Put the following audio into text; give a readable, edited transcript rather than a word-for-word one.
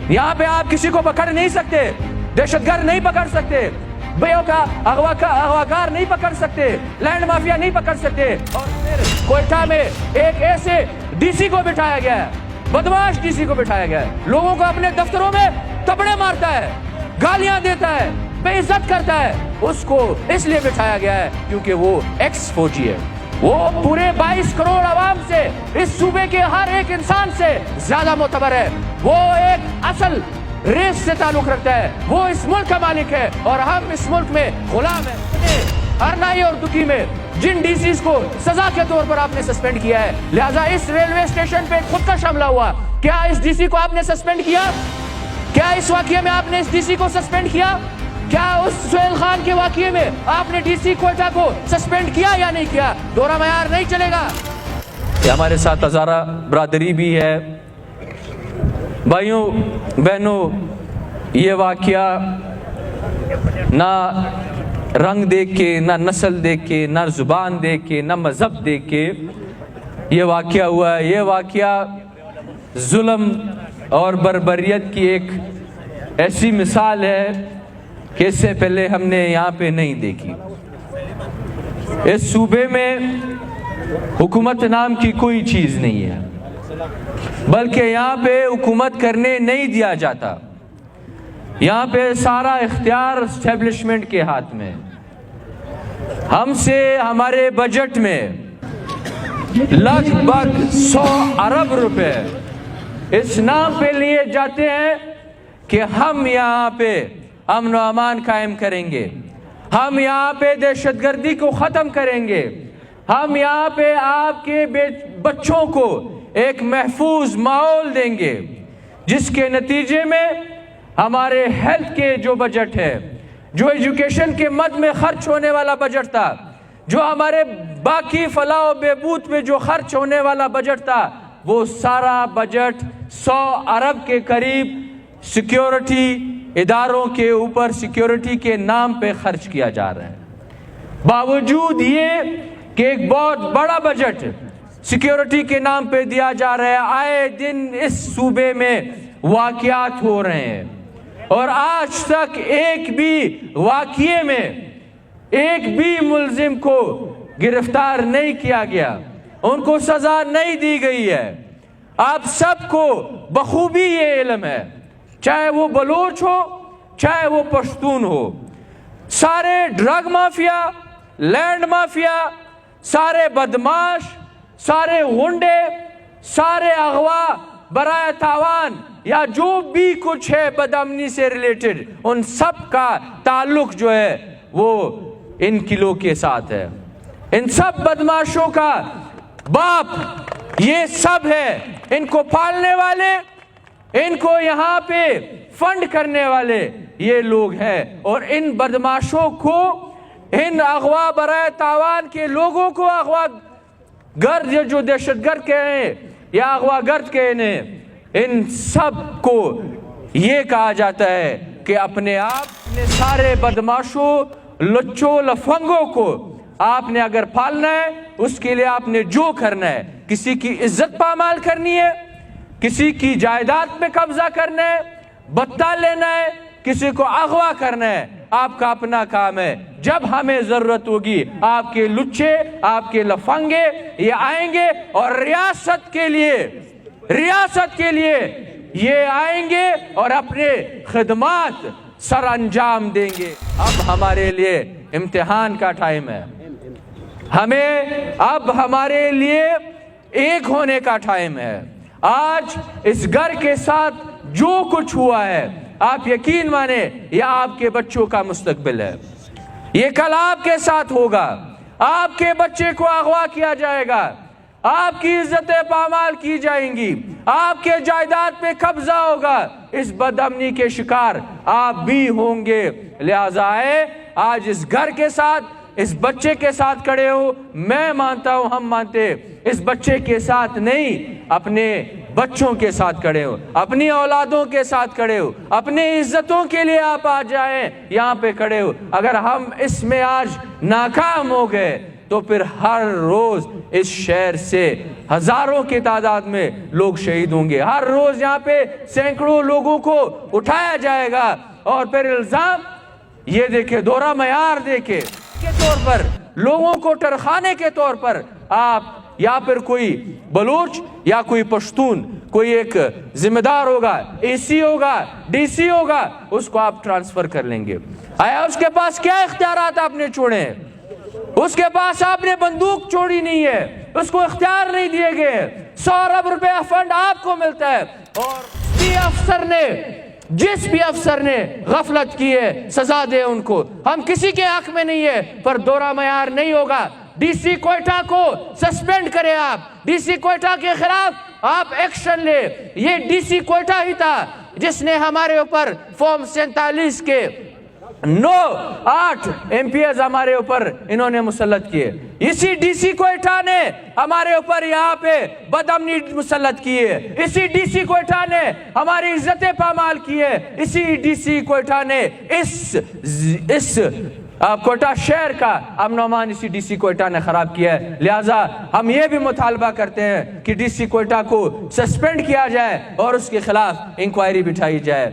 یہاں پہ آپ کسی کو پکڑ نہیں سکتے, دہشتگرد نہیں پکڑ سکتے, بیوں کا اغواکار نہیں پکڑ سکتے, لینڈ مافیا نہیں پکڑ سکتے. اور پھر کوئٹہ میں ایک ایسے ڈی سی کو بٹھایا گیا ہے, بدماش ڈی سی کو بٹھایا گیا ہے, لوگوں کو اپنے دفتروں میں تبڑے مارتا ہے, گالیاں دیتا ہے, بے عزت کرتا ہے. اس کو اس لیے بٹھایا گیا ہے کیونکہ وہ ایکس فوجی ہے. وہ پورے 22 کروڑ عوام سے, اس صوبے کے ہر ایک انسان سے زیادہ معتبر ہے. وہ ایک اصل ریس سے تعلق رکھتا ہے, وہ اس ملک کا مالک ہے اور ہم اس ملک میں غلام ہیں. ارنائی اور دکی میں جن ڈی سیز کو سزا کے طور پر آپ نے سسپینڈ کیا ہے, لہٰذا اس ریلوے اسٹیشن پہ خود کا حملہ ہوا, کیا اس ڈی سی کو آپ نے سسپینڈ کیا؟ کیا اس واقعے میں آپ نے اس ڈی سی کو سسپینڈ کیا؟ کیا اس سہیل خان کے واقعے میں آپ نے ڈی سی کوئٹہ کو سسپینڈ کیا یا نہیں کیا؟ دوہرا معیار نہیں چلے گا. ہمارے ساتھ ہزارہ برادری بھی ہے. بھائیوں بہنوں, یہ واقعہ نہ رنگ دیکھ کے, نہ نسل دیکھ کے, نہ زبان دیکھ کے, نہ مذہب دیکھ کے یہ واقعہ ہوا ہے. یہ واقعہ ظلم اور بربریت کی ایک ایسی مثال ہے کہ اس سے پہلے ہم نے یہاں پہ نہیں دیکھی. اس صوبے میں حکومت نام کی کوئی چیز نہیں ہے, بلکہ یہاں پہ حکومت کرنے نہیں دیا جاتا. یہاں پہ سارا اختیار اسٹیبلشمنٹ کے ہاتھ میں. ہم سے ہمارے بجٹ میں لگ بھگ 100 ارب روپے اس نام پہ لیے جاتے ہیں کہ ہم یہاں پہ امن و امان قائم کریں گے, ہم یہاں پہ دہشت گردی کو ختم کریں گے, ہم یہاں پہ آپ کے بچوں کو ایک محفوظ ماحول دیں گے, جس کے نتیجے میں ہمارے ہیلتھ کے جو بجٹ ہے, جو ایجوکیشن کے مد میں خرچ ہونے والا بجٹ تھا, جو ہمارے باقی فلاح و بہبود پہ جو خرچ ہونے والا بجٹ تھا, وہ سارا بجٹ 100 ارب کے قریب سیکیورٹی اداروں کے اوپر سیکیورٹی کے نام پہ خرچ کیا جا رہا ہے. باوجود یہ کہ ایک بہت بڑا بجٹ سیکیورٹی کے نام پہ دیا جا رہا ہے, آئے دن اس صوبے میں واقعات ہو رہے ہیں اور آج تک ایک بھی واقعے میں ایک بھی ملزم کو گرفتار نہیں کیا گیا, ان کو سزا نہیں دی گئی ہے. آپ سب کو بخوبی یہ علم ہے, چاہے وہ بلوچ ہو چاہے وہ پشتون ہو, سارے ڈرگ مافیا, لینڈ مافیا, سارے بدماش, سارے غنڈے, سارے اغوا برائے تاوان یا جو بھی کچھ ہے بدامنی سے ریلیٹڈ, ان سب کا تعلق جو ہے وہ ان قلعوں کے ساتھ ہے. ان سب بدماشوں کا باپ یہ سب ہے, ان کو پالنے والے, ان کو یہاں پہ فنڈ کرنے والے یہ لوگ ہیں. اور ان بدماشوں کو, ان اغوا برائے تاوان کے لوگوں کو اغوا گرد جو دہشت گرد کہیں یا اغوا گرد کہیں, ان سب کو یہ کہا جاتا ہے کہ اپنے آپ نے سارے بدماشوں لچوں لفنگوں کو آپ نے اگر پالنا ہے, اس کے لیے آپ نے جو کرنا ہے, کسی کی عزت پامال کرنی ہے, کسی کی جائیداد پہ قبضہ کرنا ہے, بتا لینا ہے, کسی کو اغوا کرنا ہے, آپ کا اپنا کام ہے. جب ہمیں ضرورت ہوگی آپ کے لچے, آپ کے لفنگے یہ آئیں گے اور ریاست کے لیے یہ آئیں گے اور اپنے خدمات سر انجام دیں گے. اب ہمارے لیے امتحان کا ٹائم ہے, اب ہمارے لیے ایک ہونے کا ٹائم ہے. آج اس گھر کے ساتھ جو کچھ ہوا ہے, آپ یقین مانیں یہ آپ کے بچوں کا مستقبل ہے. یہ کل آپ کے ساتھ ہوگا, آپ کے بچے کو اغوا کیا جائے گا, آپ کی عزتیں پامال کی جائیں گی, آپ کے جائیداد پہ قبضہ ہوگا, اس بدامنی کے شکار آپ بھی ہوں گے. لہٰذا آج اس گھر کے ساتھ, اس بچے کے ساتھ کھڑے ہو. میں مانتا ہوں, ہم مانتے, اس بچے کے ساتھ نہیں, اپنے بچوں کے ساتھ کھڑے ہو, اپنی اولادوں کے ساتھ کھڑے ہو, اپنی عزتوں کے لیے آپ آ جائیں, یہاں پہ کھڑے ہو. اگر ہم اس میں آج ناکام ہو گئے, تو پھر ہر روز اس شہر سے ہزاروں کی تعداد میں لوگ شہید ہوں گے. ہر روز یہاں پہ سینکڑوں لوگوں کو اٹھایا جائے گا. اور پھر الزام یہ دیکھیں, دورہ معیار دیکھیں کے طور پر, لوگوں کو ٹرخانے کے طور پر آپ یا پھر کوئی بلوچ یا کوئی پشتون, کوئی ایک ذمہ دار ہوگا, اے سی ہوگا, ڈی سی ہوگا, اس کو آپ ٹرانسفر کر لیں گے. آیا اس کے پاس کیا اختیارات آپ نے چھوڑے ہیں؟ اس کے پاس آپ نے بندوق چھوڑی نہیں ہے, اس کو اختیار نہیں دیے گئے. 100 ارب روپے فنڈ آپ کو ملتا ہے, اور جس بھی افسر نے غفلت کی ہے سزا دے ان کو. ہم کسی کے حق میں نہیں ہے, پر دورہ معیار نہیں ہوگا. ڈی سی کوئٹہ کو سسپینڈ کرے آپ, ڈی سی کوئٹہ کے خلاف آپ ایکشن لے. یہ ڈی سی کوئٹہ ہی تھا جس نے ہمارے اوپر فارم 47 کے 8 ایم پی ایز ہمارے اوپر انہوں نے مسلط کیے. اسی ڈی سی کوئٹہ نے ہمارے اوپر یہاں پہ بدامنی مسلط کی ہے. اسی ڈی سی کوئٹہ نے ہماری عزتیں پامال کی ہے. اسی ڈی سی کوئٹہ نے اس کوئٹہ شہر کا امن و امان اسی ڈی سی کوئٹہ نے خراب کیا ہے. لہٰذا ہم یہ بھی مطالبہ کرتے ہیں کہ ڈی سی کوئٹہ کو سسپینڈ کیا جائے اور اس کے خلاف انکوائری بٹھائی جائے.